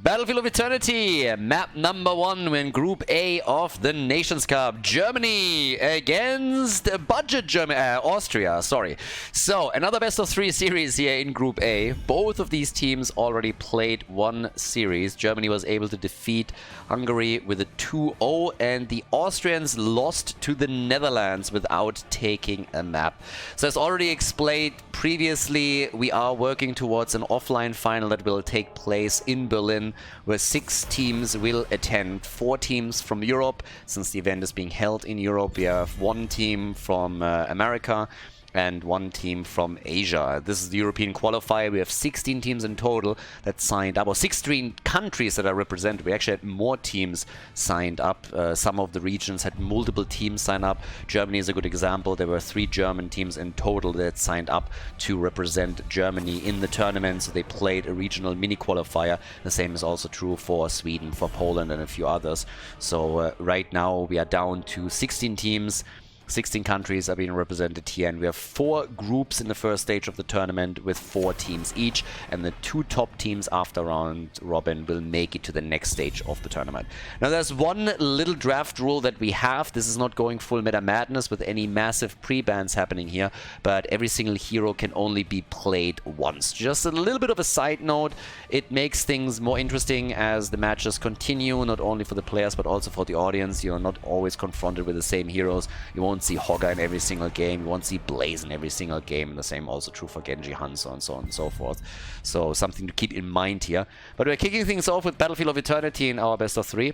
Battlefield of Eternity, map number 1 in Group A of the Nations Cup. Germany against budget Germany, Austria, sorry. So, another best of 3 series here in Group A. Both of these teams already played one series. Germany was able to defeat Hungary with a 2-0, and the Austrians lost to the Netherlands without taking a map. So, as already explained previously, we are working towards an offline final that will take place in Berlin, where 6 teams will attend. 4 teams from Europe, since the event is being held in Europe. We have 1 team from America and 1 team from Asia. This is the European qualifier. We have 16 teams in total that signed up, or 16 countries that are represented. We actually had more teams signed up. Some of the regions had multiple teams sign up. Germany is a good example. There were 3 German teams in total that signed up to represent Germany in the tournament. So they played a regional mini qualifier. The same is also true for Sweden, for Poland, and a few others. So right now we are down to 16 teams. 16 countries are being represented here, and we have 4 groups in the first stage of the tournament with 4 teams each, and the 2 top teams after round robin will make it to the next stage of the tournament. Now there's one little draft rule that we have. This is not going full meta madness with any massive pre-bans happening here, but every single hero can only be played once. Just a little bit of a side note, it makes things more interesting as the matches continue, not only for the players but also for the audience. You're not always confronted with the same heroes. You won't see Hogger in every single game, you won't see Blaze in every single game, and the same also true for Genji, Hanzo, and so on and so forth. So something to keep in mind here. But we're kicking things off with Battlefield of Eternity in our best of 3.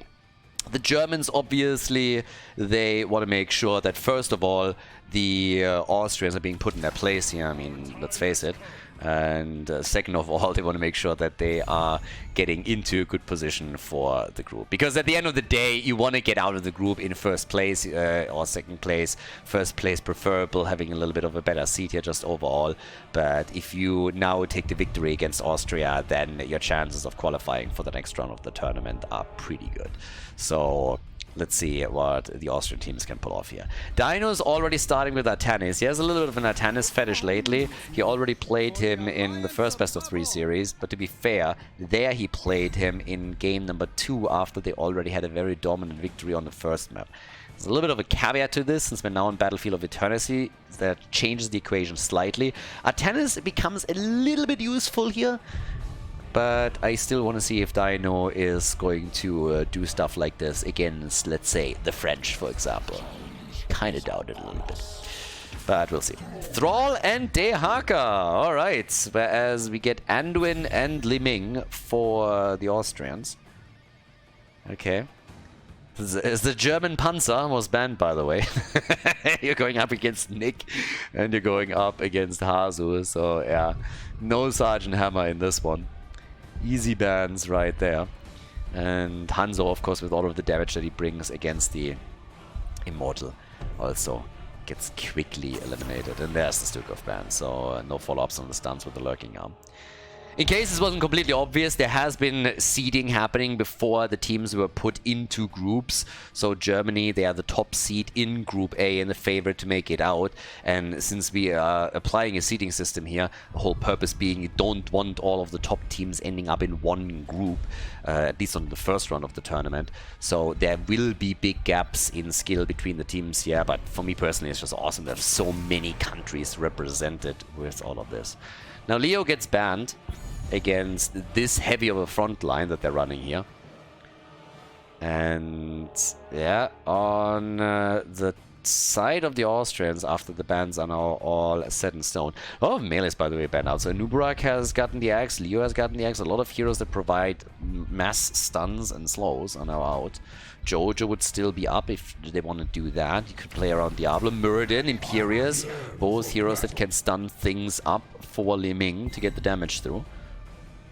The Germans, obviously, they want to make sure that first of all the Austrians are being put in their place here. I mean, let's face it. And second of all, they want to make sure that they are getting into a good position for the group. Because at the end of the day, you want to get out of the group in first place or second place. First place preferable, having a little bit of a better seat here just overall. But if you now take the victory against Austria, then your chances of qualifying for the next round of the tournament are pretty good. So let's see what the Austrian teams can pull off here. Dino's already starting with Artanis. He has a little bit of an Artanis fetish lately. He already played him in the first best of 3 series, but to be fair, there he played him in game number 2 after they already had a very dominant victory on the first map. There's a little bit of a caveat to this, since we're now in Battlefield of Eternity, that changes the equation slightly. Artanis becomes a little bit useful here, but I still want to see if Dino is going to do stuff like this against, let's say, the French, for example. Kind of doubt it a little bit. But we'll see. Thrall and Dehaka. Alright. Whereas we get Anduin and Liming for the Austrians. Okay. As the German Panzer was banned, by the way. You're going up against Nick and you're going up against Hazu. So, yeah. No Sergeant Hammer in this one. Easy bans right there. And Hanzo, of course, with all of the damage that he brings against the Immortal, also gets quickly eliminated. And there's the Stukov ban, so no follow-ups on the stuns with the Lurking Arm. In case this wasn't completely obvious, there has been seeding happening before the teams were put into groups. So Germany, they are the top seed in Group A and the favorite to make it out. And since we are applying a seeding system here, the whole purpose being you don't want all of the top teams ending up in one group, at least on the first round of the tournament. So there will be big gaps in skill between the teams here, but for me personally it's just awesome to have so many countries represented with all of this. Now Leo gets banned against this heavy of a front line that they're running here. And yeah, on the side of the Austrians, after the bans are now all set in stone. A lot of melees, by the way, banned out. So Nubarak has gotten the axe, Leo has gotten the axe. A lot of heroes that provide mass stuns and slows are now out. Jojo would still be up if they want to do that. You could play around Diablo. Muradin, Imperius, both heroes that can stun things up for Liming to get the damage through.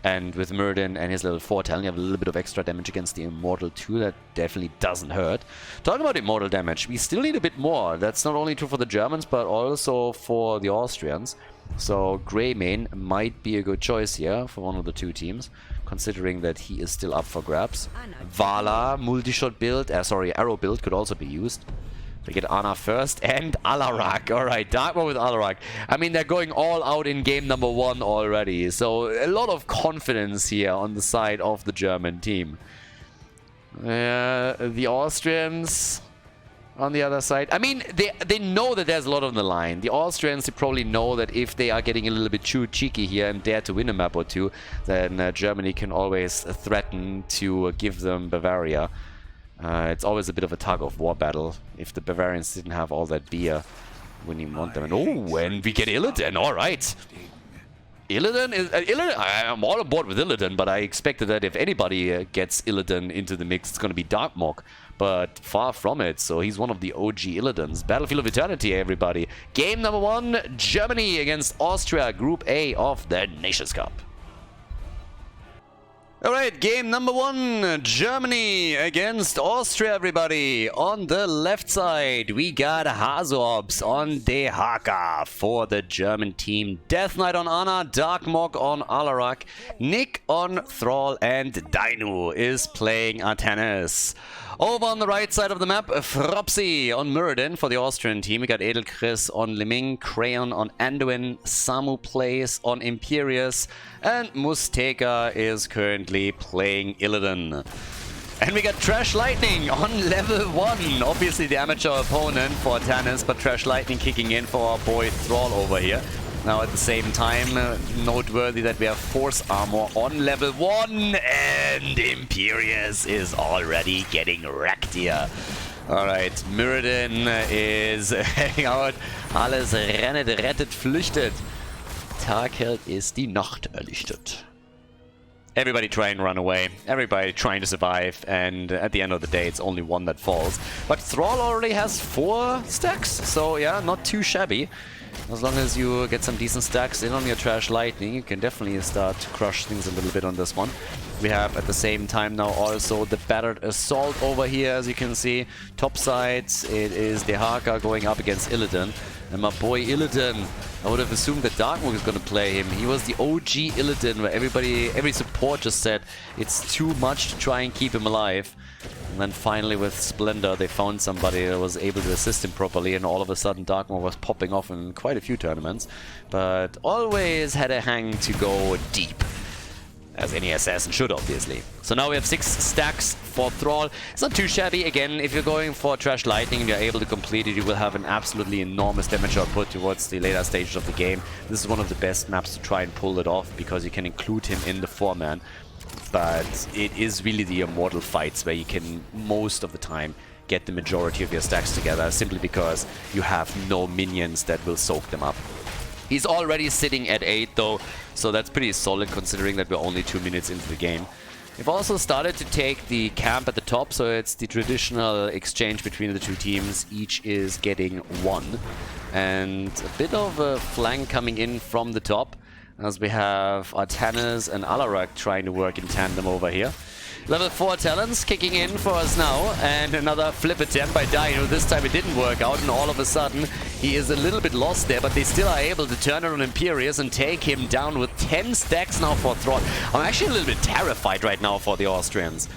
And with Muradin and his level 4 talent, you have a little bit of extra damage against the Immortal too. That definitely doesn't hurt. Talking about Immortal damage, we still need a bit more. That's not only true for the Germans, but also for the Austrians. So Greymane might be a good choice here for one of the 2 teams, considering that he is still up for grabs. Vala, multi-shot build, arrow build could also be used. We get Ana first and Alarak. Alright, Darkmore with Alarak. I mean, they're going all out in game number 1 already. So a lot of confidence here on the side of the German team. The Austrians on the other side. I mean, they know that there's a lot on the line. The Austrians, they probably know that if they are getting a little bit too cheeky here and dare to win a map or two, then Germany can always threaten to give them Bavaria. It's always a bit of a tug-of-war battle. If the Bavarians didn't have all that beer, wouldn't even want them. And oh, and we get Illidan. All right. Illidan is Illidan. I'm all aboard with Illidan, but I expected that if anybody gets Illidan into the mix, it's going to be Darkmok. But far from it. So he's one of the OG Illadans. Battlefield of Eternity, everybody. Game number 1, Germany against Austria, Group A of the Nations Cup. Alright, game number 1, Germany against Austria, everybody. On the left side, we got Hazorps on De Haka for the German team. Death Knight on Ana, Darkmok on Alarak, Nick on Thrall, and Dainu is playing Artanis. Over on the right side of the map, Fropsy on Muradin for the Austrian team. We got Edelchris on Liming, Crayon on Anduin, Samu plays on Imperius, and Musteka is currently playing Illidan. And we got Trash Lightning on level 1. Obviously the amateur opponent for Artanis, but Trash Lightning kicking in for our boy Thrall over here. Now at the same time, noteworthy that we have Force Armor on level 1, and Imperius is already getting wrecked here. Alright, Muradin is hanging out. Alles rennet, rettet, flüchtet. Tag hält ist die Nacht erlichtet. Everybody try and run away, everybody trying to survive, and at the end of the day it's only one that falls. But Thrall already has 4 stacks, so yeah, not too shabby. As long as you get some decent stacks in on your Trash Lightning, you can definitely start to crush things a little bit on this one. We have at the same time now also the Battered Assault over here, as you can see. Top side, it is De Haka going up against Illidan. And my boy Illidan, I would have assumed that Darkmok is going to play him. He was the OG Illidan, where every support just said it's too much to try and keep him alive. And then finally with Splendor they found somebody that was able to assist him properly, and all of a sudden Darkmok was popping off in quite a few tournaments. But always had a hang to go deep, as any assassin should, obviously. So now we have 6 stacks for Thrall. It's not too shabby. Again, if you're going for Trash Lightning and you're able to complete it, you will have an absolutely enormous damage output towards the later stages of the game. This is one of the best maps to try and pull it off, because you can include him in the 4-man. But it is really the immortal fights where you can, most of the time, get the majority of your stacks together, simply because you have no minions that will soak them up. He's already sitting at 8 though, so that's pretty solid considering that we're only 2 minutes into the game. We've also started to take the camp at the top, so it's the traditional exchange between the two teams. Each is getting 1. And a bit of a flank coming in from the top, as we have Artanis and Alarak trying to work in tandem over here. Level 4 talents kicking in for us now, and another flip attempt by Dino. This time it didn't work out, and all of a sudden he is a little bit lost there, but they still are able to turn it on Imperius and take him down with 10 stacks now for Thrall. I'm actually a little bit terrified right now for the Austrians,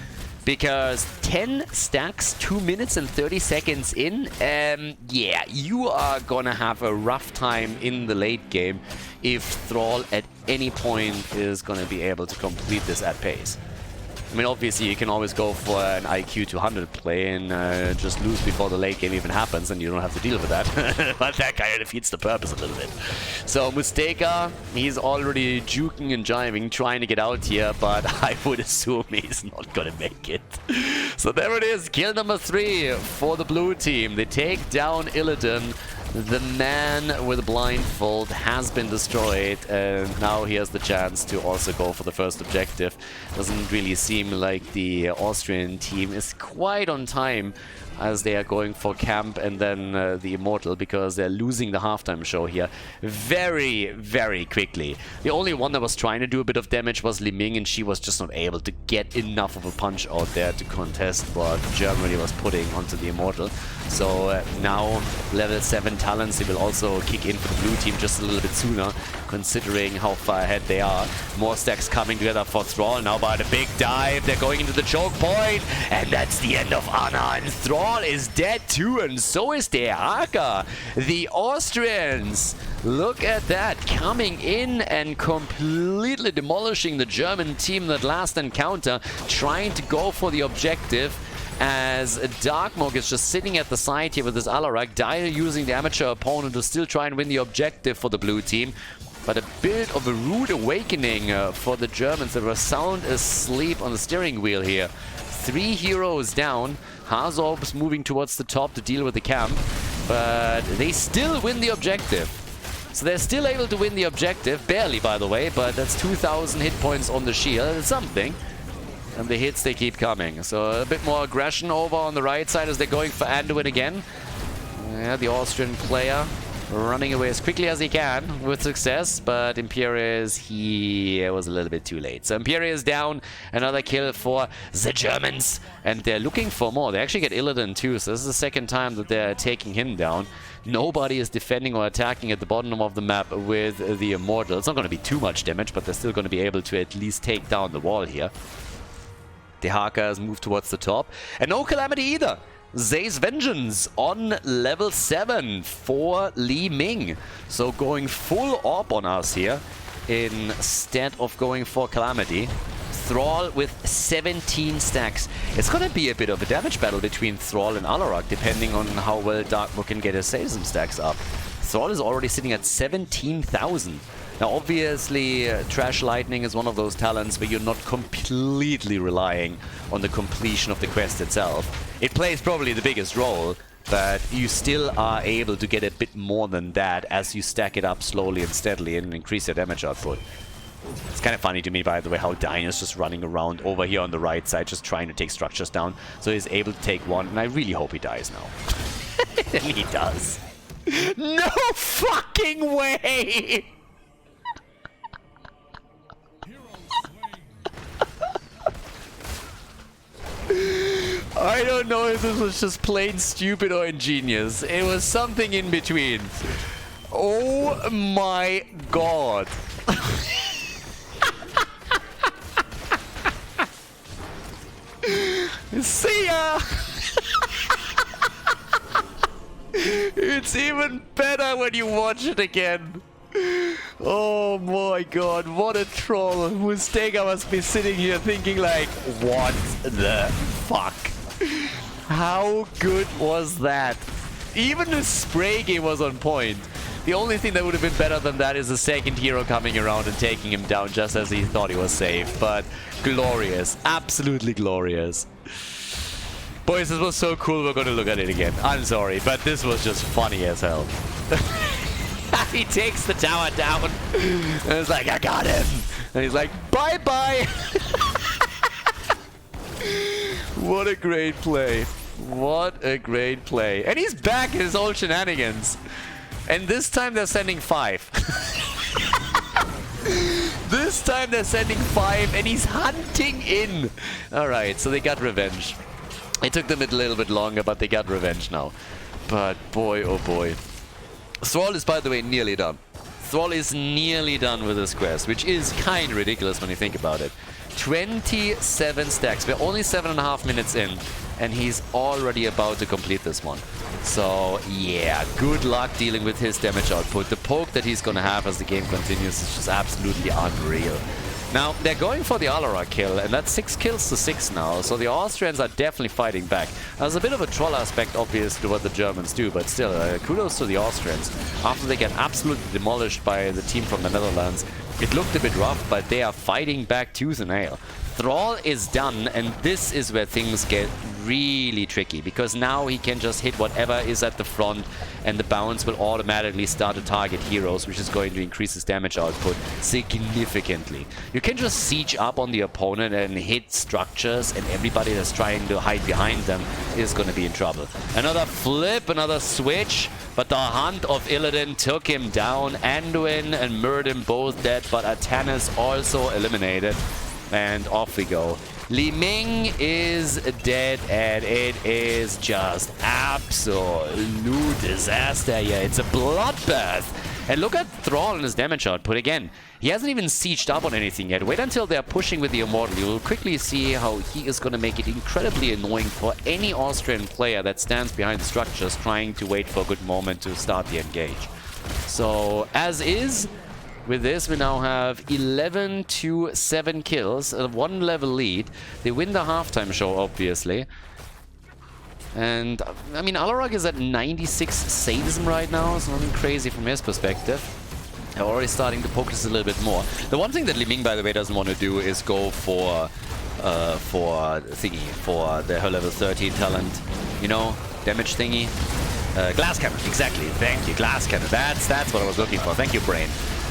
because 10 stacks, 2 minutes and 30 seconds in, yeah, you are gonna have a rough time in the late game if Thrall at any point is gonna be able to complete this at pace. I mean, obviously you can always go for an IQ 200 play and just lose before the late game even happens, and you don't have to deal with that. But that kind of defeats the purpose a little bit. So Musteka, he's already juking and jiving, trying to get out here, but I would assume he's not gonna make it. So there it is, kill number 3 for the blue team. They take down Illidan. The man with a blindfold has been destroyed, and now he has the chance to also go for the first objective. Doesn't really seem like the Austrian team is quite on time, as they are going for camp and then the Immortal, because they're losing the halftime show here very, very quickly. The only one that was trying to do a bit of damage was Liming, and she was just not able to get enough of a punch out there to contest what Germany was putting onto the Immortal. So now level 7 talents, they will also kick in for the blue team just a little bit sooner, considering how far ahead they are. More stacks coming together for Thrall. Now by the big dive, they're going into the choke point, and that's the end of Anna. And Thrall is dead too, and so is the Haka. The Austrians, look at that, coming in and completely demolishing the German team that last encounter, trying to go for the objective. As Darkmoke is just sitting at the side here with his Alarak, Dire using the amateur opponent to still try and win the objective for the blue team. But a bit of a rude awakening for the Germans. They were sound asleep on the steering wheel here. 3 heroes down. Hazorb's moving towards the top to deal with the camp. But they still win the objective. So they're still able to win the objective. Barely, by the way, but that's 2,000 hit points on the shield. It's something. And the hits, they keep coming. So a bit more aggression over on the right side as they're going for Anduin again. Yeah, the Austrian player running away as quickly as he can with success. But Imperius, he was a little bit too late. So Imperius down. Another kill for the Germans. And they're looking for more. They actually get Illidan too. So this is the second time that they're taking him down. Nobody is defending or attacking at the bottom of the map with the Immortal. It's not going to be too much damage, but they're still going to be able to at least take down the wall here. The Haka has moved towards the top. And no Calamity either. Zay's Vengeance on level 7 for Li Ming. So going full AWP on us here instead of going for Calamity. Thrall with 17 stacks. It's going to be a bit of a damage battle between Thrall and Alarak, depending on how well Darkmook can get his Seism stacks up. Thrall is already sitting at 17,000. Now, obviously, Trash Lightning is one of those talents where you're not completely relying on the completion of the quest itself. It plays probably the biggest role, but you still are able to get a bit more than that as you stack it up slowly and steadily and increase your damage output. It's kind of funny to me, by the way, how Dine is just running around over here on the right side, just trying to take structures down. So he's able to take one, and I really hope he dies now. And he does. No fucking way! I don't know if this was just plain stupid or ingenious. It was something in between. Oh my god. See ya! It's even better when you watch it again. Oh my god, what a troll. Mustega must be sitting here thinking like, what the fuck? How good was that? Even the spray game was on point. The only thing that would have been better than that is the second hero coming around and taking him down just as he thought he was safe. But glorious. Absolutely glorious. Boys, this was so cool, we're going to look at it again. I'm sorry, but this was just funny as hell. He takes the tower down and it's like, I got him. And he's like, bye-bye. What a great play. What a great play. And he's back in his old shenanigans. And this time they're sending 5. This time they're sending 5 and he's hunting in. Alright, so they got revenge. It took them a little bit longer, but they got revenge now. But boy, oh boy. Thrall is, by the way, nearly done. Thrall is nearly done with this quest, which is kind of ridiculous when you think about it. 27 stacks. We're only 7.5 minutes in, and he's already about to complete this one. So, yeah, good luck dealing with his damage output. The poke that he's going to have as the game continues is just absolutely unreal. Now, they're going for the Alara kill, and that's 6 kills to 6 now, so the Austrians are definitely fighting back. There's a bit of a troll aspect, obviously, to what the Germans do, but still, kudos to the Austrians. After they get absolutely demolished by the team from the Netherlands, it looked a bit rough, but they are fighting back tooth and nail. Thrall is done, and this is where things get really tricky, because now he can just hit whatever is at the front, and the bounce will automatically start to target heroes, which is going to increase his damage output significantly. You can just siege up on the opponent and hit structures, and everybody that's trying to hide behind them is going to be in trouble. Another flip, another switch, but the Hunt of Illidan took him down. Anduin and Murden both dead, but Atanas also eliminated. And off we go. Li Ming is dead, and it is just absolute disaster here. It's a bloodbath. And look at Thrall and his damage output again. He hasn't even sieged up on anything yet. Wait until they're pushing with the Immortal. You'll quickly see how he is going to make it incredibly annoying for any Austrian player that stands behind the structures trying to wait for a good moment to start the engage. So, as is, with this, we now have 11 to 7 kills, a 1 level lead. They win the halftime show, obviously. And, I mean, Alarag is at 96 sadism right now, so nothing crazy from his perspective. They're already starting to poke this a little bit more. The one thing that Li Ming, by the way, doesn't want to do is go for the her level 13 talent, you know, damage thingy. Glass Cannon, exactly. Thank you, Glass Cannon. That's what I was looking for. Thank you, brain.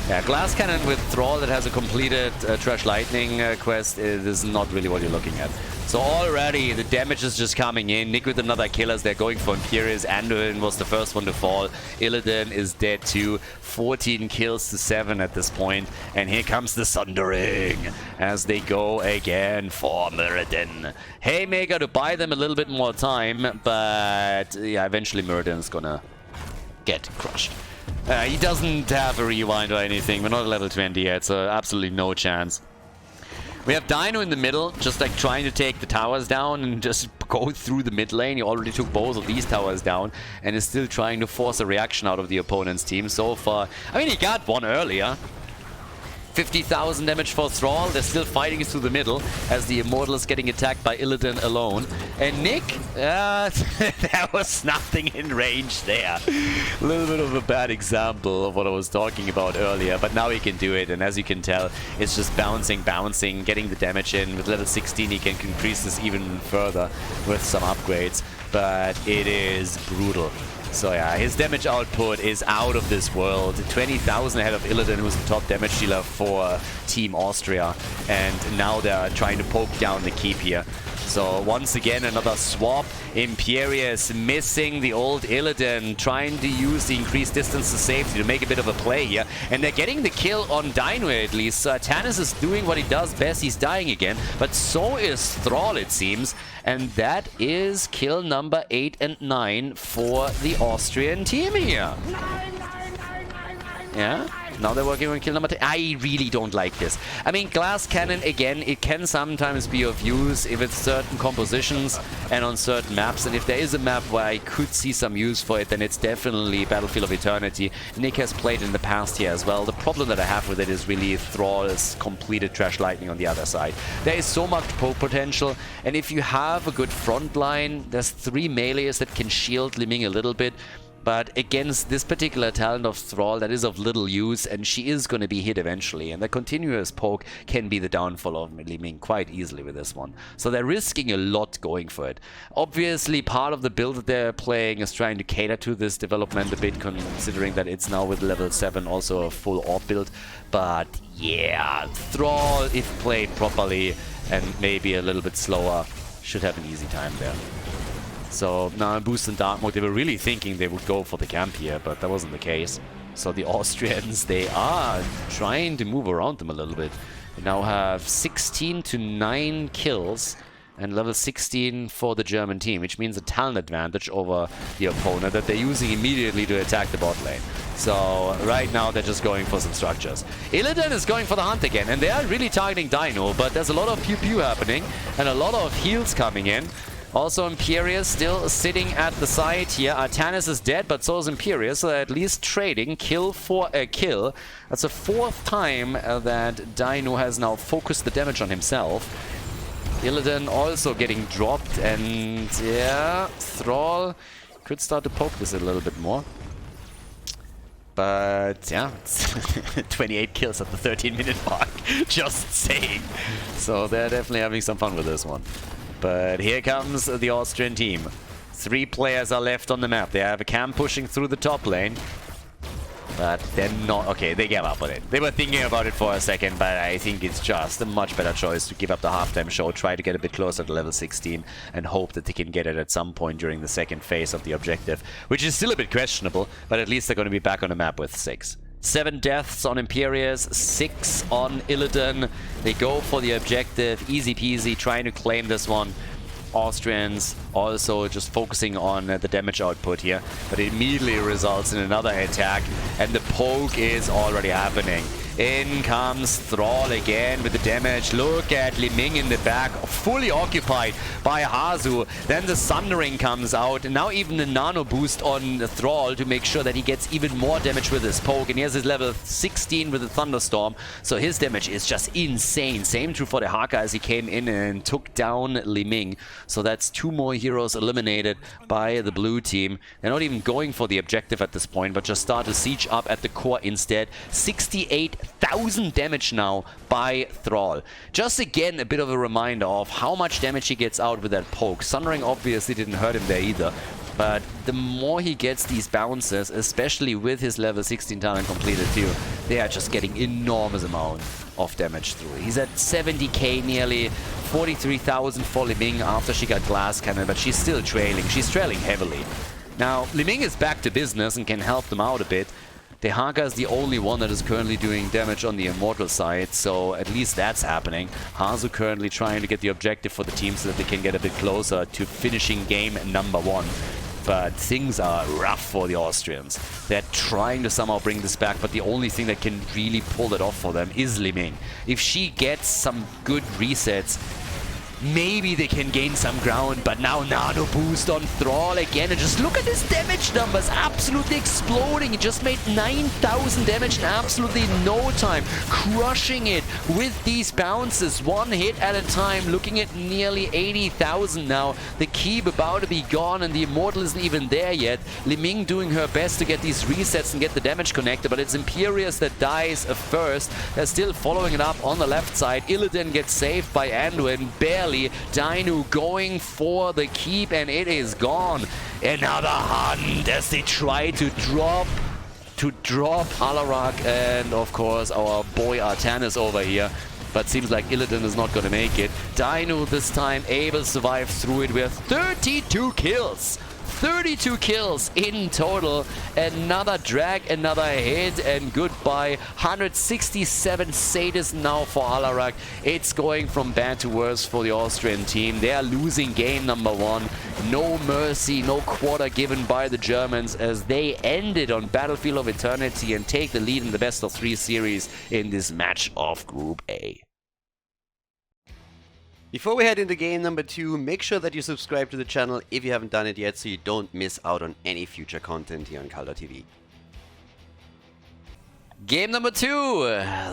Yeah, Glass Cannon with Thrall that has a completed Trash Lightning quest is not really what you're looking at. So already the damage is just coming in. Nick with another kill as they're going for Imperius. Anduin was the first one to fall. Illidan is dead too. 14 kills to 7 at this point. And here comes the Sundering as they go again for Mirrodin. Haymaker to buy them a little bit more time, but yeah, eventually Mirrodin is gonna get crushed. He doesn't have a rewind or anything. We're not at level 20 yet, so absolutely no chance. We have Dino in the middle, just like trying to take the towers down and just go through the mid lane. He already took both of these towers down and is still trying to force a reaction out of the opponent's team so far. I mean, he got one earlier. 50,000 damage for Thrall. They're still fighting through the middle as the Immortal is getting attacked by Illidan alone. And Nick, there was nothing in range there. A little bit of a bad example of what I was talking about earlier, but now he can do it. And as you can tell, it's just bouncing, getting the damage in. With level 16, he can increase this even further with some upgrades, but it is brutal. So yeah, his damage output is out of this world. 20,000 ahead of Illidan, who's the top damage dealer for Team Austria. And now they're trying to poke down the keep here. So once again, another swap. Imperius missing the old Illidan, trying to use the increased distance to safety to make a bit of a play here. And they're getting the kill on Dino at least. So Tannis is doing what he does best. He's dying again. But so is Thrall, it seems. And that is kill number 8 and 9 for the Austrian team here. Yeah, now they're working on kill number 10. I really don't like this. I mean, Glass Cannon, again, it can sometimes be of use if it's certain compositions and on certain maps. And if there is a map where I could see some use for it, then it's definitely Battlefield of Eternity. Nick has played in the past here as well. The problem that I have with it is really Thrall's completed Trash Lightning on the other side. There is so much potential, and if you have a good front line, there's 3 melees that can shield Li Ming a little bit. But against this particular talent of Thrall, that is of little use, and she is going to be hit eventually. And the continuous poke can be the downfall of Li Ming quite easily with this one. So they're risking a lot going for it. Obviously, part of the build that they're playing is trying to cater to this development a bit, considering that it's now with level 7 also a full AWP build. But yeah, Thrall, if played properly and maybe a little bit slower, should have an easy time there. So now in Boost and Dark Mode, they were really thinking they would go for the camp here, but that wasn't the case. So the Austrians, they are trying to move around them a little bit. They now have 16 to 9 kills and level 16 for the German team, which means a talent advantage over the opponent that they're using immediately to attack the bot lane. So right now they're just going for some structures. Illidan is going for the hunt again, and they are really targeting Dino, but there's a lot of pew-pew happening and a lot of heals coming in. Also, Imperius still sitting at the side here. Artanis is dead, but so is Imperius, so at least trading kill for a kill. That's the 4th time that Dino has now focused the damage on himself. Illidan also getting dropped, and yeah, Thrall could start to poke this a little bit more. But yeah, 28 kills at the 13-minute mark, just saying. So they're definitely having some fun with this one. But here comes the Austrian team. 3 players are left on the map. They have a camp pushing through the top lane. But they're not... Okay, they gave up on it. They were thinking about it for a second, but I think it's just a much better choice to give up the halftime show, try to get a bit closer to level 16, and hope that they can get it at some point during the second phase of the objective, which is still a bit questionable, but at least they're going to be back on the map with 6. 7 deaths on Imperius, 6 on Illidan. They go for the objective, easy peasy, trying to claim this one. Austrians also just focusing on the damage output here, but it immediately results in another attack, and the poke is already happening. In comes Thrall again with the damage. Look at Li Ming in the back, fully occupied by Hazu. Then the Sundering comes out, and now even the nano boost on Thrall to make sure that he gets even more damage with his poke. And he has his level 16 with the Thunderstorm, so his damage is just insane. Same true for the Haka as he came in and took down Li Ming. So that's 2 more heroes eliminated by the blue team. They're not even going for the objective at this point, but just start to siege up at the core instead. 68,000 damage now by Thrall. Just again a bit of a reminder of how much damage he gets out with that poke. Sundering obviously didn't hurt him there either, but the more he gets these bounces, especially with his level 16 talent completed too, they are just getting enormous amount of damage through. He's at 70k nearly, 43,000 for Li Ming after she got glass cannon, but she's still trailing. She's trailing heavily. Now Li Ming is back to business and can help them out a bit. The Haka is the only one that is currently doing damage on the Immortal side, so at least that's happening. Hazu currently trying to get the objective for the team so that they can get a bit closer to finishing game number 1. But things are rough for the Austrians. They're trying to somehow bring this back, but the only thing that can really pull it off for them is Li Ming. If she gets some good resets, maybe they can gain some ground, but now nano boost on Thrall again, and just look at his damage numbers, absolutely exploding. He just made 9,000 damage in absolutely no time, crushing it with these bounces, 1 hit at a time, looking at nearly 80,000 now. The keep about to be gone, and the Immortal isn't even there yet. Li Ming doing her best to get these resets and get the damage connected, but it's Imperius that dies first. They're still following it up on the left side. Illidan gets saved by Anduin, barely. Dainu going for the keep, and it is gone. Another hunt as they try to drop Alarak, and of course our boy Artanis over here. But seems like Illidan is not going to make it. Dainu this time able to survive through it with 32 kills. 32 kills in total. Another drag, another hit, and goodbye. 167 Sadist now for Alarak. It's going from bad to worse for the Austrian team. They are losing game number 1. No mercy, no quarter given by the Germans as they ended on Battlefield of Eternity and take the lead in the best of 3 series in this match of Group A. Before we head into game number 2, make sure that you subscribe to the channel if you haven't done it yet so you don't miss out on any future content here on Khaldor TV. Game number 2,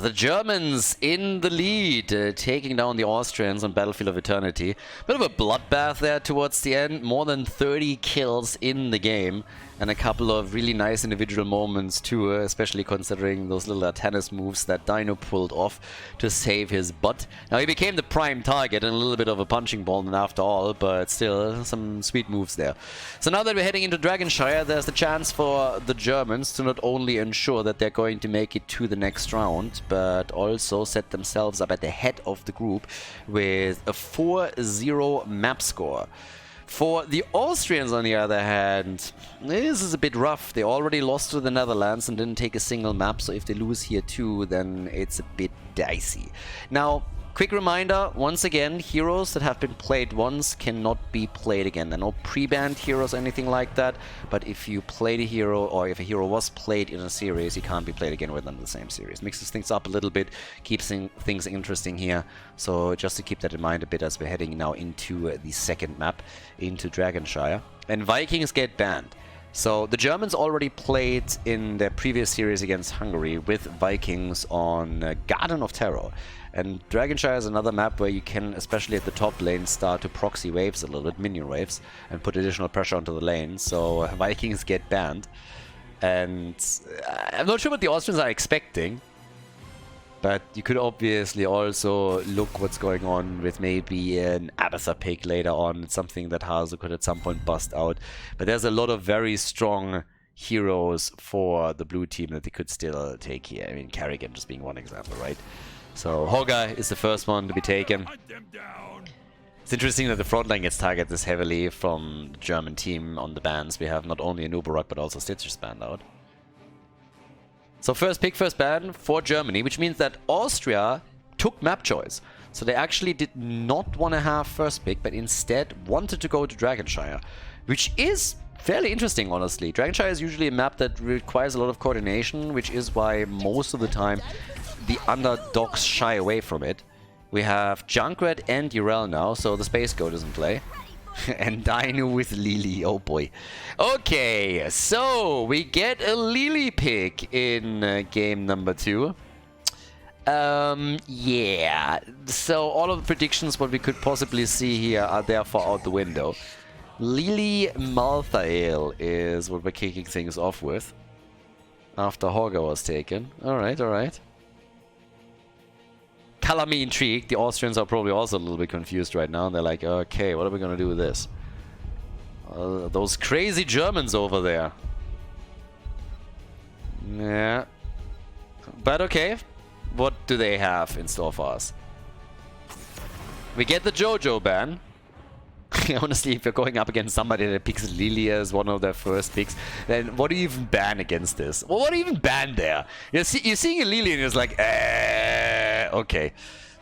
the Germans in the lead, taking down the Austrians on Battlefield of Eternity. Bit of a bloodbath there towards the end, more than 30 kills in the game, and a couple of really nice individual moments too, especially considering those little tennis moves that Dino pulled off to save his butt. Now he became the prime target and a little bit of a punching ball than after all, but still some sweet moves there. So now that we're heading into Dragonshire, there's the chance for the Germans to not only ensure that they're going to make it to the next round, but also set themselves up at the head of the group with a 4-0 map score. For the Austrians, on the other hand, this is a bit rough. They already lost to the Netherlands and didn't take a single map, so if they lose here too, then it's a bit dicey. Now, quick reminder, once again, heroes that have been played once cannot be played again. There are no pre-banned heroes or anything like that, but if you played a hero, or if a hero was played in a series, he can't be played again within the same series. Mixes things up a little bit, keeps things interesting here. So just to keep that in mind a bit as we're heading now into the second map, into Dragonshire. And Vikings get banned. So the Germans already played in their previous series against Hungary with Vikings on Garden of Terror. And Dragonshire is another map where you can, especially at the top lane, start to proxy waves a little bit, minion waves, and put additional pressure onto the lane. So Vikings get banned. And I'm not sure what the Austrians are expecting. But you could obviously also look what's going on with maybe an Abathur pick later on. It's something that Hazu could at some point bust out. But there's a lot of very strong heroes for the blue team that they could still take here. I mean, Kerrigan just being one example, right? So Hogga is the first one to be taken. It's interesting that the front line gets targeted this heavily from the German team on the bans. We have not only a Nubarak but also Stitcher's banned out. So first pick, first ban for Germany, which means that Austria took map choice. So they actually did not want to have first pick, but instead wanted to go to Dragonshire, which is fairly interesting, honestly. Dragonshire is usually a map that requires a lot of coordination, which is why most of the time the underdogs shy away from it. We have Junkrat and Urel now, so the Space Goat doesn't play. And Dino with Lily, oh boy. Okay, so we get a Lily pick in game number 2. Yeah, so all of the predictions what we could possibly see here are therefore out the window. Lily Malthael is what we're kicking things off with. After Horga was taken. Alright, alright. Color me intrigued. The Austrians are probably also a little bit confused right now. They're like, okay, what are we gonna do with this? Those crazy Germans over there. Yeah. But okay. What do they have in store for us? We get the JoJo ban. Honestly, if you're going up against somebody that picks Lily as one of their first picks, then what do you even ban against this? Well, what do you even ban there? You're seeing a Lily and it's like, okay.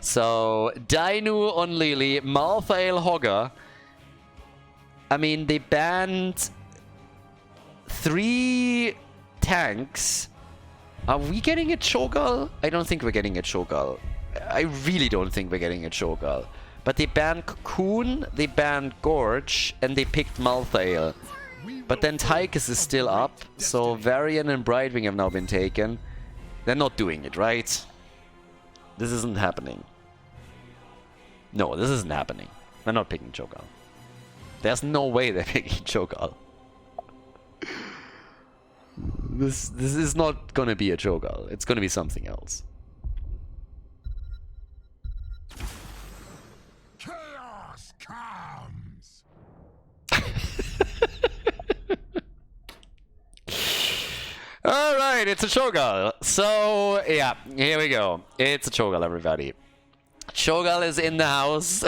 So, Dino on Lily, Malthael Hogger. I mean, they banned 3 tanks. Are we getting a Cho'Gall? I don't think we're getting a Cho'Gall. I really don't think we're getting a Cho'Gall. But they banned Cocoon, they banned Gorge, and they picked Malthael. But then Tychus is still up, so Varian and Brightwing have now been taken. They're not doing it, right? This isn't happening. No, this isn't happening. They're not picking Cho'Gall. There's no way they're picking Cho'Gall. This is not gonna be a Cho'Gall. It's gonna be something else. Chaos comes. Alright, it's a Cho'Gall. So, yeah, here we go. It's a Cho'Gall, everybody. Cho'Gall is in the house.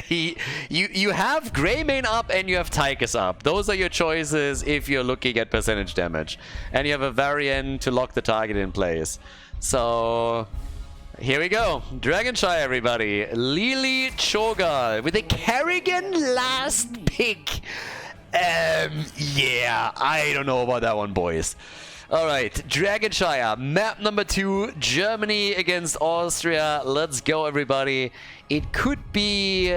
You have Greymane up and you have Tychus up. Those are your choices if you're looking at percentage damage. And you have a Varian to lock the target in place. So, here we go. Dragonshire, everybody. Lily Cho'Gall with a Kerrigan last pick. Yeah, I don't know about that one, boys. Alright, Dragonshire, map number 2, Germany against Austria. Let's go, everybody. It could be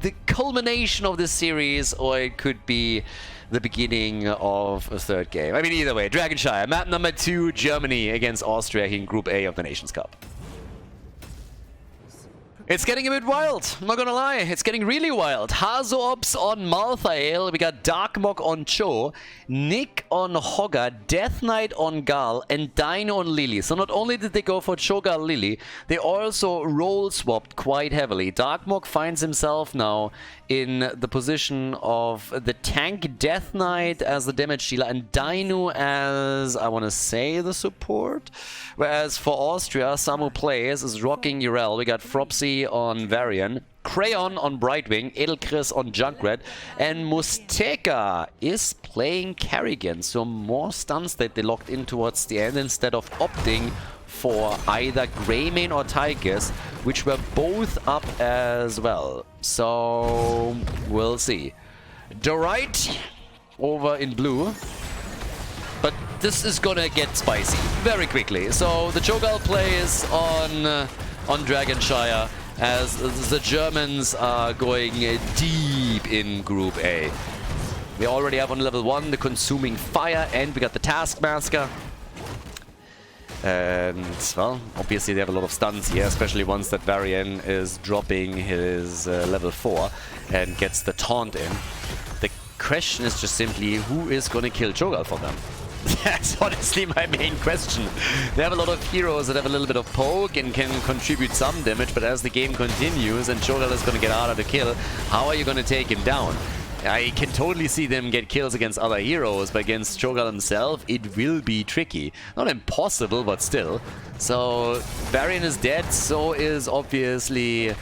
the culmination of this series, or it could be the beginning of a third game. I mean, either way, Dragonshire, map number 2, Germany against Austria in Group A of the Nations Cup. It's getting a bit wild, I'm not gonna lie. It's getting really wild. Hazoops on Malthael, we got Darkmok on Cho, Nick on Hogger, Death Knight on Gal, and Dino on Lily. So not only did they go for Cho'Gall Lily, they also role swapped quite heavily. Darkmok finds himself now in the position of the tank Death Knight as the damage dealer and Dino as, I want to say, the support. Whereas for Austria, Samu plays is rocking Urel. We got Fropsy on Varian, Crayon on Brightwing, Edelchris on Junkrat, and Musteka is playing Kerrigan. So more stuns that they locked in towards the end instead of opting for either Greymane or Tychus, which were both up as well. So we'll see. Dorite over in blue. But this is gonna get spicy very quickly. So the Cho'Gall plays on Dragonshire as the Germans are going deep in Group A. We already have on level 1 the Consuming Fire, and we got the Taskmaster. And, well, obviously they have a lot of stuns here, especially once that Varian is dropping his level 4 and gets the taunt in. The question is just simply, who is going to kill Cho'Gall for them? That's honestly my main question. They have a lot of heroes that have a little bit of poke and can contribute some damage, but as the game continues and Cho'Gall is going to get harder to kill, how are you going to take him down? I can totally see them get kills against other heroes, but against Cho'Gall himself, it will be tricky. Not impossible, but still. So, Varian is dead, so is obviously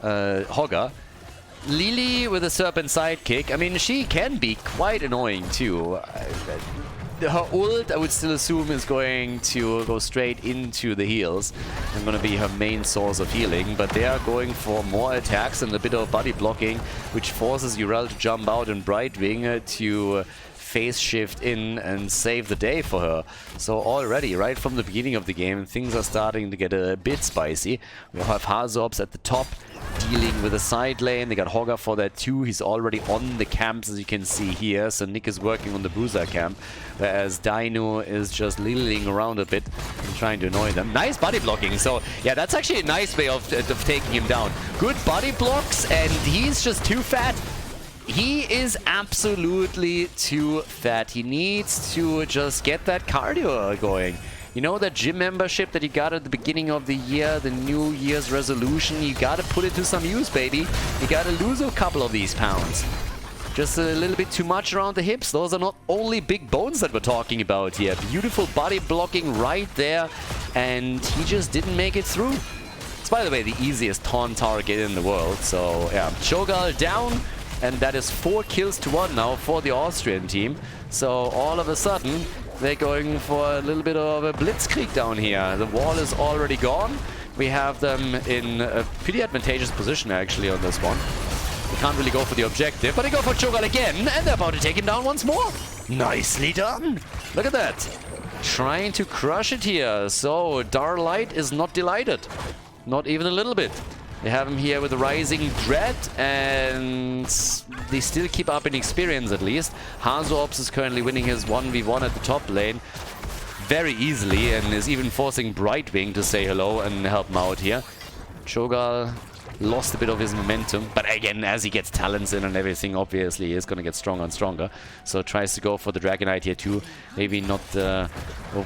Hogger. Lily with a Serpent sidekick. I mean, she can be quite annoying too. her ult, I would still assume, is going to go straight into the heals and going to be her main source of healing. But they are going for more attacks and a bit of body blocking, which forces Urel to jump out and Brightwing to phase shift in and save the day for her. So already, right from the beginning of the game, things are starting to get a bit spicy. We have Hazorps at the top, dealing with the side lane. They got Hogger for that too. He's already on the camps, as you can see here. So Nick is working on the Bruiser camp, whereas Dino is just littling around a bit and trying to annoy them. Nice body blocking. So yeah, that's actually a nice way of taking him down. Good body blocks, and he's just too fat. He is absolutely too fat. He needs to just get that cardio going. You know, that gym membership that you got at the beginning of the year, the New Year's resolution, you gotta put it to some use, baby. You gotta lose a couple of these pounds. Just a little bit too much around the hips. Those are not only big bones that we're talking about here. Beautiful body blocking right there, and he just didn't make it through. It's, by the way, the easiest taunt target in the world. So, yeah, Cho'Gall down. And that is 4 kills to 1 now for the Austrian team. So all of a sudden, they're going for a little bit of a blitzkrieg down here. The wall is already gone. We have them in a pretty advantageous position, actually, on this one. They can't really go for the objective, but they go for Cho'Gall again, and they're about to take him down once more. Nicely done. Look at that. Trying to crush it here. So Darlight is not delighted. Not even a little bit. They have him here with the Rising Dread, and they still keep up in experience at least. Hazorps is currently winning his 1v1 at the top lane very easily, and is even forcing Brightwing to say hello and help him out here. Cho'Gall lost a bit of his momentum, but again, as he gets talents in and everything, obviously he is going to get stronger and stronger. So tries to go for the Dragonite here too. Maybe not the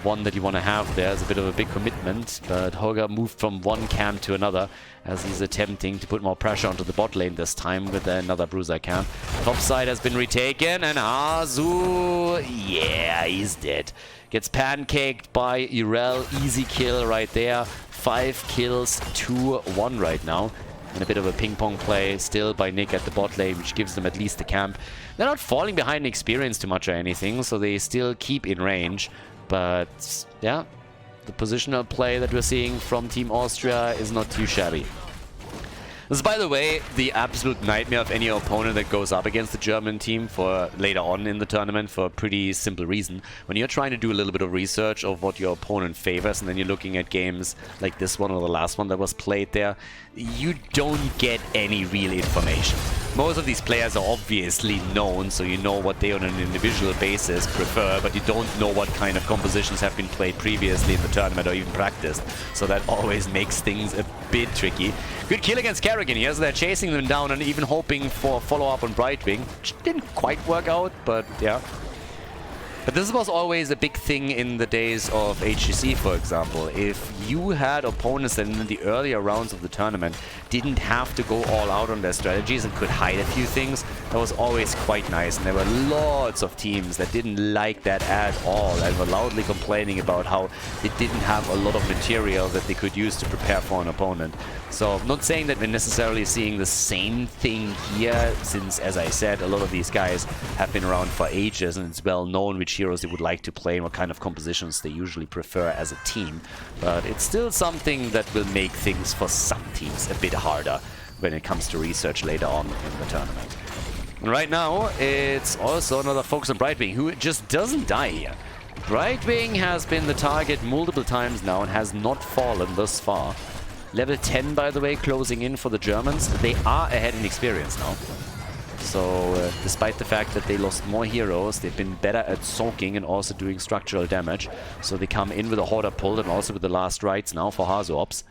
one that you want to have there. It's a bit of a big commitment, but Hogger moved from one camp to another as he's attempting to put more pressure onto the bot lane this time with another Bruiser camp. Top side has been retaken, and Azu, yeah, he's dead. Gets pancaked by Urel. Easy kill right there. 5 kills to 1 right now. And a bit of a ping-pong play still by Nick at the bot lane, which gives them at least the camp. They're not falling behind in experience too much or anything, so they still keep in range. But, yeah, the positional play that we're seeing from Team Austria is not too shabby. This is, by the way, the absolute nightmare of any opponent that goes up against the German team for later on in the tournament, for a pretty simple reason. When you're trying to do a little bit of research of what your opponent favors, and then you're looking at games like this one or the last one that was played there, you don't get any real information. Most of these players are obviously known, so you know what they on an individual basis prefer, but you don't know what kind of compositions have been played previously in the tournament or even practiced. So that always makes things a bit tricky. Good kill against Kerrigan here, so they're chasing them down and even hoping for a follow-up on Brightwing, which didn't quite work out, but yeah. But this was always a big thing in the days of HGC, for example. If you had opponents that in the earlier rounds of the tournament didn't have to go all out on their strategies and could hide a few things, that was always quite nice. And there were lots of teams that didn't like that at all and were loudly complaining about how they didn't have a lot of material that they could use to prepare for an opponent. So I'm not saying that we're necessarily seeing the same thing here, since, as I said, a lot of these guys have been around for ages and it's well known which heroes they would like to play and what kind of compositions they usually prefer as a team. But it's still something that will make things for some teams a bit harder when it comes to research later on in the tournament. And right now, it's also another focus on Brightwing, who just doesn't die here. Brightwing has been the target multiple times now and has not fallen thus far. Level 10, by the way, closing in for the Germans. They are ahead in experience now. So, despite the fact that they lost more heroes, they've been better at soaking and also doing structural damage. So they come in with a Hoarder pull and also with the last rights now for Hazorps.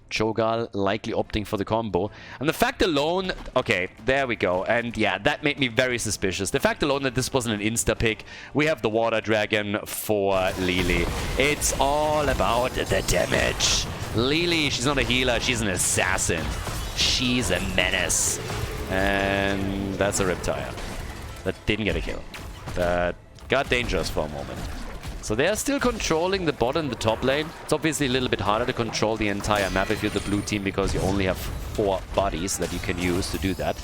Cho'Gall likely opting for the combo. And the fact alone... Okay, there we go. And yeah, that made me very suspicious. The fact alone that this wasn't an insta-pick. We have the Water Dragon for Lily. It's all about the damage. Lily, she's not a healer, she's an assassin. She's a menace. And that's a Riptire. That didn't get a kill. That got dangerous for a moment. So they are still controlling the bot and the top lane. It's obviously a little bit harder to control the entire map if you're the blue team, because you only have 4 bodies that you can use to do that.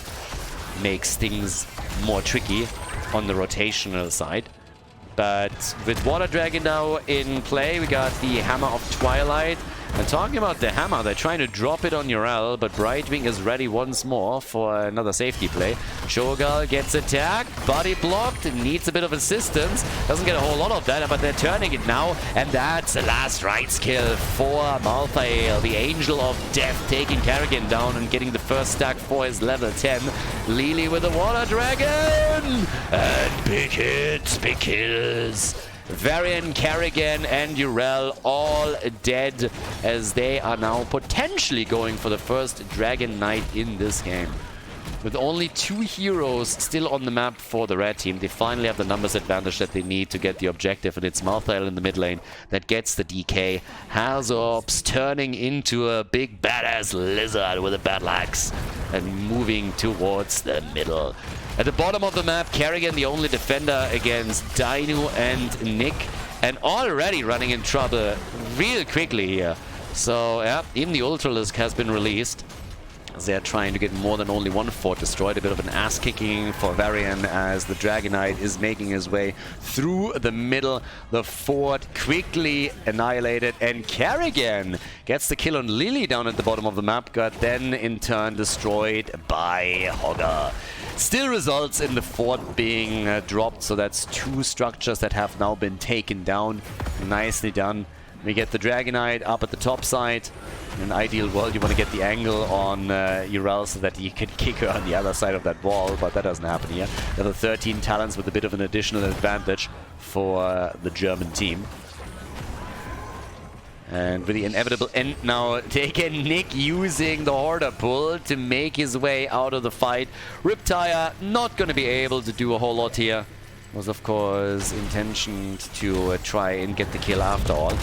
Makes things more tricky on the rotational side. But with Water Dragon now in play, we got the Hammer of Twilight. And talking about the hammer, they're trying to drop it on Urel, but Brightwing is ready once more for another safety play. Cho'Gall gets attacked, body blocked, needs a bit of assistance. Doesn't get a whole lot of that, but they're turning it now. And that's the last rights kill for Malthael, the Angel of Death, taking Kerrigan down and getting the first stack for his level 10. Lily with the Water Dragon! And big hits, big kills. Varian, Kerrigan, and Urel all dead as they are now potentially going for the first Dragon Knight in this game. With only 2 heroes still on the map for the red team, they finally have the numbers advantage that they need to get the objective, and it's Malthael in the mid lane that gets the DK. Hazorps turning into a big badass lizard with a battle axe and moving towards the middle. At the bottom of the map, Kerrigan, the only defender against Dainu and Nick, and already running in trouble real quickly here. So, yeah, even the Ultralisk has been released. They're trying to get more than only one fort destroyed. A bit of an ass-kicking for Varian as the Dragon Knight is making his way through the middle. The fort quickly annihilated, and Kerrigan gets the kill on Lily down at the bottom of the map, got then in turn destroyed by Hogger. Still results in the fort being dropped, so that's 2 structures that have now been taken down. Nicely done. We get the Dragon Knight up at the top side. In an ideal world, you want to get the angle on Urel so that you can kick her on the other side of that wall, but that doesn't happen here. Level 13 talents with a bit of an additional advantage for the German team. And with the inevitable end now taken, Nick using the Hoarder pull to make his way out of the fight. Riptire not going to be able to do a whole lot here. Was of course intentioned to try and get the kill after all.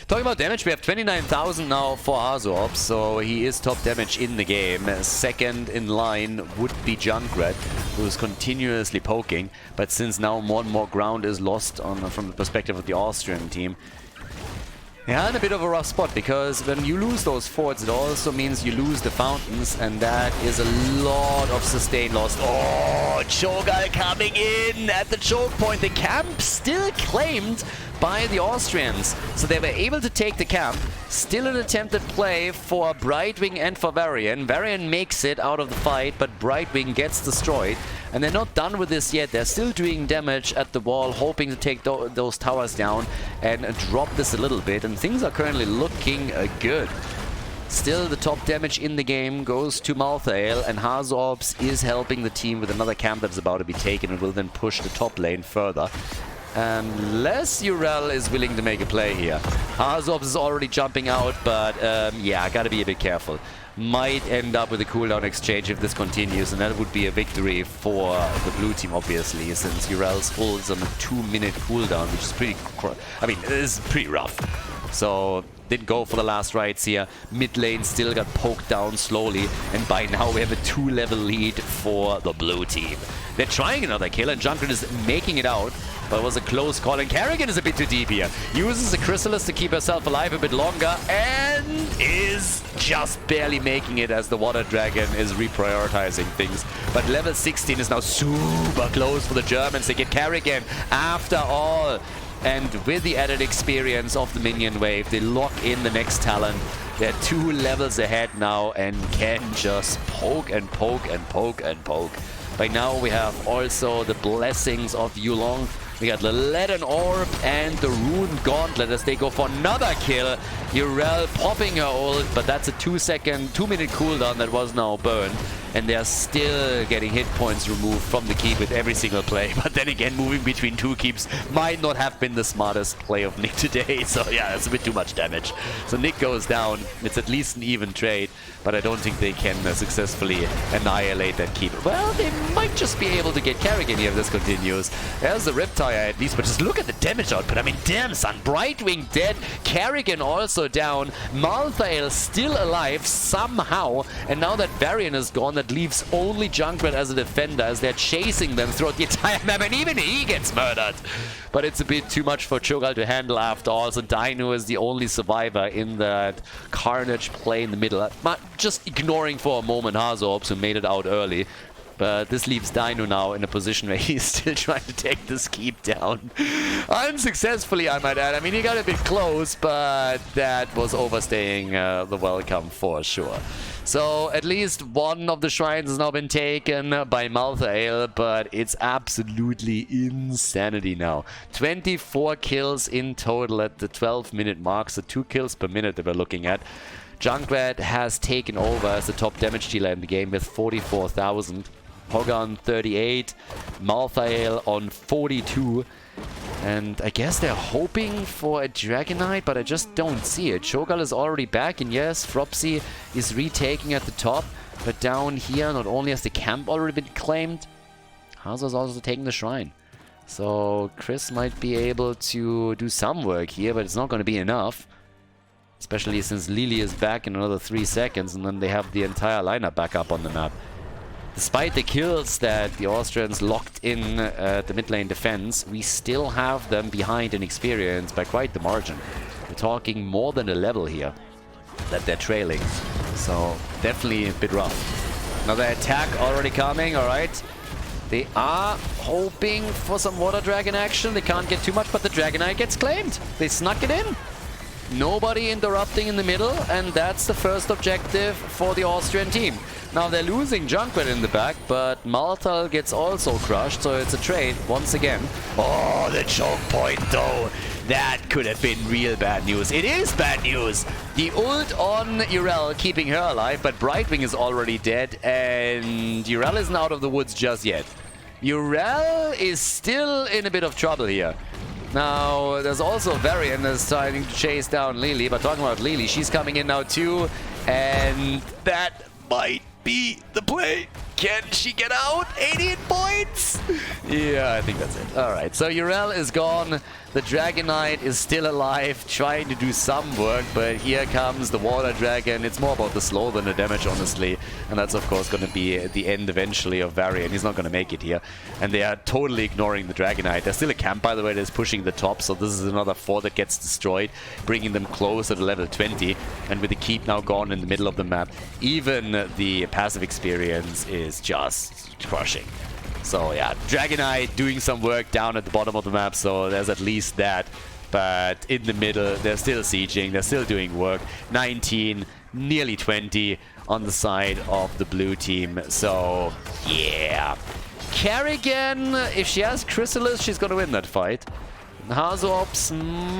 Talking about damage, we have 29,000 now for Hazorps, so he is top damage in the game. Second in line would be Junkrat, who is continuously poking, but since now more and more ground is lost from the perspective of the Austrian team, yeah, in a bit of a rough spot, because when you lose those forts, it also means you lose the fountains, and that is a lot of sustain loss. Oh, Cho'Gall coming in at the choke point. The camp still claimed by the Austrians, so they were able to take the camp. Still an attempted play for Brightwing and for Varian. Varian makes it out of the fight, but Brightwing gets destroyed. And they're not done with this yet. They're still doing damage at the wall, hoping to take those towers down and drop this a little bit. And things are currently looking good. Still, the top damage in the game goes to Malthael, and Hazorps is helping the team with another camp that's about to be taken and will then push the top lane further. Unless Urel is willing to make a play here. Hazorps is already jumping out, but yeah, gotta be a bit careful. Might end up with a cooldown exchange if this continues, and that would be a victory for the blue team, obviously, since Urel's holds on a 2-minute cooldown, which is pretty... I mean, it is pretty rough. So, didn't go for the last rights here. Mid lane still got poked down slowly, and by now we have a 2-level lead for the blue team. They're trying another kill, and Junkrat is making it out, but it was a close call, and Kerrigan is a bit too deep here. Uses the Chrysalis to keep herself alive a bit longer, and is just barely making it as the Water Dragon is reprioritizing things. But level 16 is now super close for the Germans. They get Kerrigan after all. And with the added experience of the minion wave, they lock in the next talent. They're 2 levels ahead now and can just poke and poke and poke and poke. By now we have also the blessings of Yulong. We got the Leaden Orb and the Rune Gauntlet as they go for another kill. Urel popping her ult, but that's a 2-minute cooldown that was now burned. And they're still getting hit points removed from the keep with every single play. But then again, moving between 2 keeps might not have been the smartest play of Nick today. So yeah, that's a bit too much damage. So Nick goes down. It's at least an even trade, but I don't think they can successfully annihilate that keep. Well, they might just be able to get Kerrigan here if this continues. There's the Riptire at least, but just look at the damage output. I mean, damn son, Brightwing dead, Kerrigan also down, Malthael still alive somehow, and now that Varian is gone, that leaves only Junkrat as a defender as they're chasing them throughout the entire map, and even he gets murdered. But it's a bit too much for Cho'Gall to handle after all, so Dainu is the only survivor in that carnage play in the middle. Just ignoring for a moment Hazorps, who made it out early. But this leaves Dino now in a position where he's still trying to take this keep down. Unsuccessfully, I might add. I mean, he got a bit close, but that was overstaying the welcome for sure. So at least one of the shrines has now been taken by Malthael, but it's absolutely insanity now. 24 kills in total at the 12-minute mark, so 2 kills per minute that we're looking at. Junkrat has taken over as the top damage dealer in the game with 44,000. Hogan 38, Malthael on 42. And I guess they're hoping for a Dragonite, but I just don't see it. Shogal is already back, and yes, Fropsy is retaking at the top. But down here, not only has the camp already been claimed, Hazo's also taking the shrine. So Chris might be able to do some work here, but it's not going to be enough. Especially since Lily is back in another 3 seconds, and then they have the entire lineup back up on the map. Despite the kills that the Austrians locked in the mid lane defense, we still have them behind in experience by quite the margin. We're talking more than a level here that they're trailing. So definitely a bit rough. Another attack already coming, alright. They are hoping for some Water Dragon action. They can't get too much, but the Dragonite gets claimed. They snuck it in. Nobody interrupting in the middle, and that's the first objective for the Austrian team. Now they're losing Junkrat in the back, but Malthal gets also crushed, so it's a trade once again. Oh, the choke point though. That could have been real bad news. It is bad news. The ult on Urel keeping her alive, but Brightwing is already dead, and Urel isn't out of the woods just yet. Urel is still in a bit of trouble here. Now, there's also Varian that's trying to chase down Lily, but talking about Lily, she's coming in now too, and that might be the play. Can she get out? 88 points? Yeah, I think that's it. Alright, so Urel is gone. The Dragonite is still alive, trying to do some work, but here comes the Water Dragon. It's more about the slow than the damage, honestly. And that's, of course, going to be the end eventually of Varian. He's not going to make it here. And they are totally ignoring the Dragonite. There's still a camp, by the way, that's pushing the top, so this is another 4 that gets destroyed, bringing them closer to level 20. And with the keep now gone in the middle of the map, even the passive experience is just crushing. So yeah, Dragonite doing some work down at the bottom of the map, so there's at least that. But in the middle, they're still sieging, they're still doing work. 19, nearly 20 on the side of the blue team. So yeah. Kerrigan, if she has Chrysalis, she's gonna win that fight. Hazops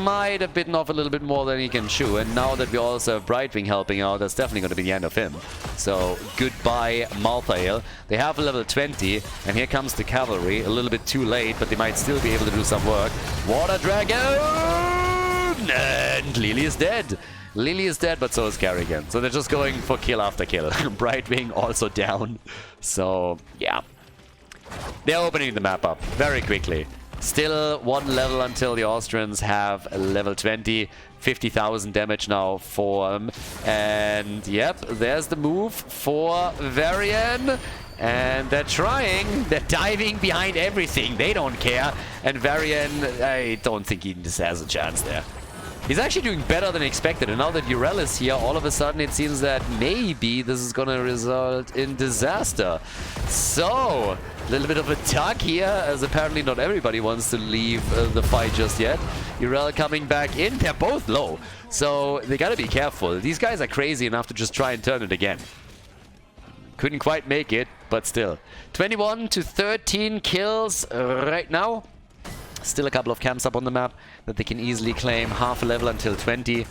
might have bitten off a little bit more than he can chew, and now that we also have Brightwing helping out, that's definitely going to be the end of him. So, goodbye Malthael. They have a level 20, and here comes the cavalry. A little bit too late, but they might still be able to do some work. Water Dragon! And Lily is dead. Lily is dead, but so is Kerrigan. So they're just going for kill after kill. Brightwing also down. So, yeah. They're opening the map up very quickly. Still 1 level until the Austrians have a level 20. 50,000 damage now for them. And yep, there's the move for Varian. And they're trying. They're diving behind everything. They don't care. And Varian, I don't think he just has a chance there. He's actually doing better than expected. And now that Urel is here, all of a sudden it seems that maybe this is going to result in disaster. So, a little bit of a tug here, as apparently not everybody wants to leave the fight just yet. Urel coming back in. They're both low. So, they got to be careful. These guys are crazy enough to just try and turn it again. Couldn't quite make it, but still. 21 to 13 kills right now. Still a couple of camps up on the map that they can easily claim. Half a level until 20.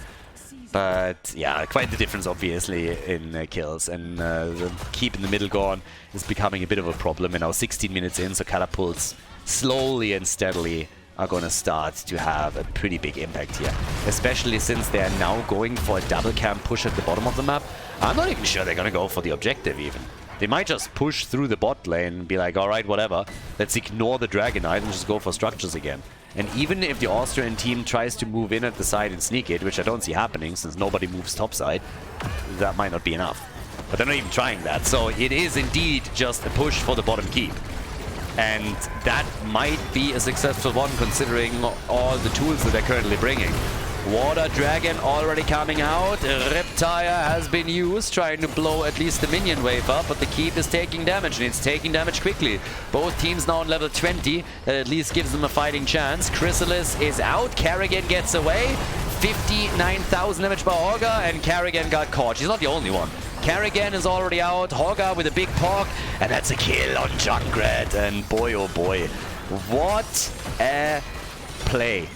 But yeah, quite the difference obviously in kills. And the keep in the middle gone is becoming a bit of a problem. And now 16 minutes in, so catapults slowly and steadily are going to start to have a pretty big impact here. Especially since they are now going for a double camp push at the bottom of the map. I'm not even sure they're going to go for the objective even. They might just push through the bot lane and be like, alright, whatever. Let's ignore the Dragonite and just go for structures again. And even if the Austrian team tries to move in at the side and sneak it, which I don't see happening since nobody moves topside, that might not be enough. But they're not even trying that. So it is indeed just a push for the bottom keep. And that might be a successful one considering all the tools that they're currently bringing. Water Dragon already coming out. Riptire has been used, trying to blow at least the minion wave up, but the keep is taking damage, and it's taking damage quickly. Both teams now on level 20. That at least gives them a fighting chance. Chrysalis is out. Carrigan gets away. 59,000 damage by Hogger, and Carrigan got caught. She's not the only one. Carrigan is already out. Hogger with a big pork, and that's a kill on Junkrat. And boy, oh boy, what a play.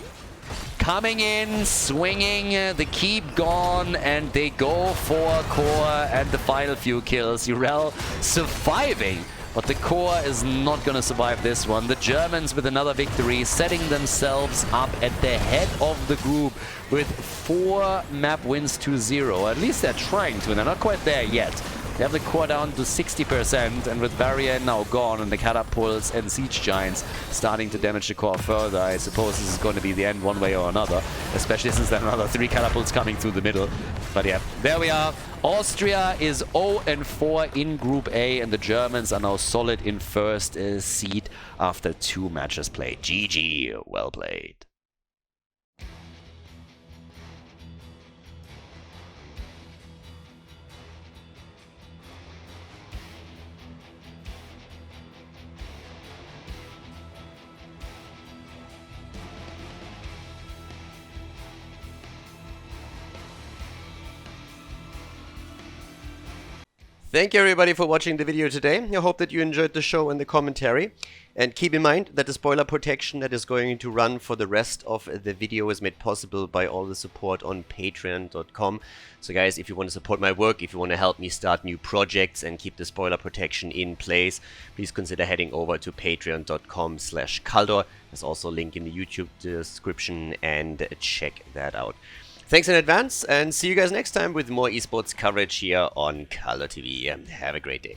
Coming in, swinging, the keep gone, and they go for core and the final few kills. Urel surviving, but the core is not going to survive this one. The Germans with another victory, setting themselves up at the head of the group with 4 map wins to 0. At least they're trying to, and they're not quite there yet. They have the core down to 60%, and with Barrier now gone and the catapults and siege giants starting to damage the core further, I suppose this is going to be the end one way or another, especially since there are another 3 catapults coming through the middle. But yeah, there we are. Austria is 0-4 in Group A, and the Germans are now solid in first seed after 2 matches played. GG, well played. Thank you everybody for watching the video today. I hope that you enjoyed the show and the commentary. And keep in mind that the spoiler protection that is going to run for the rest of the video is made possible by all the support on patreon.com. So guys, if you want to support my work, if you want to help me start new projects and keep the spoiler protection in place, please consider heading over to patreon.com/Khaldor. There's also a link in the YouTube description, and check that out. Thanks in advance, and see you guys next time with more esports coverage here on Khaldor TV. Have a great day.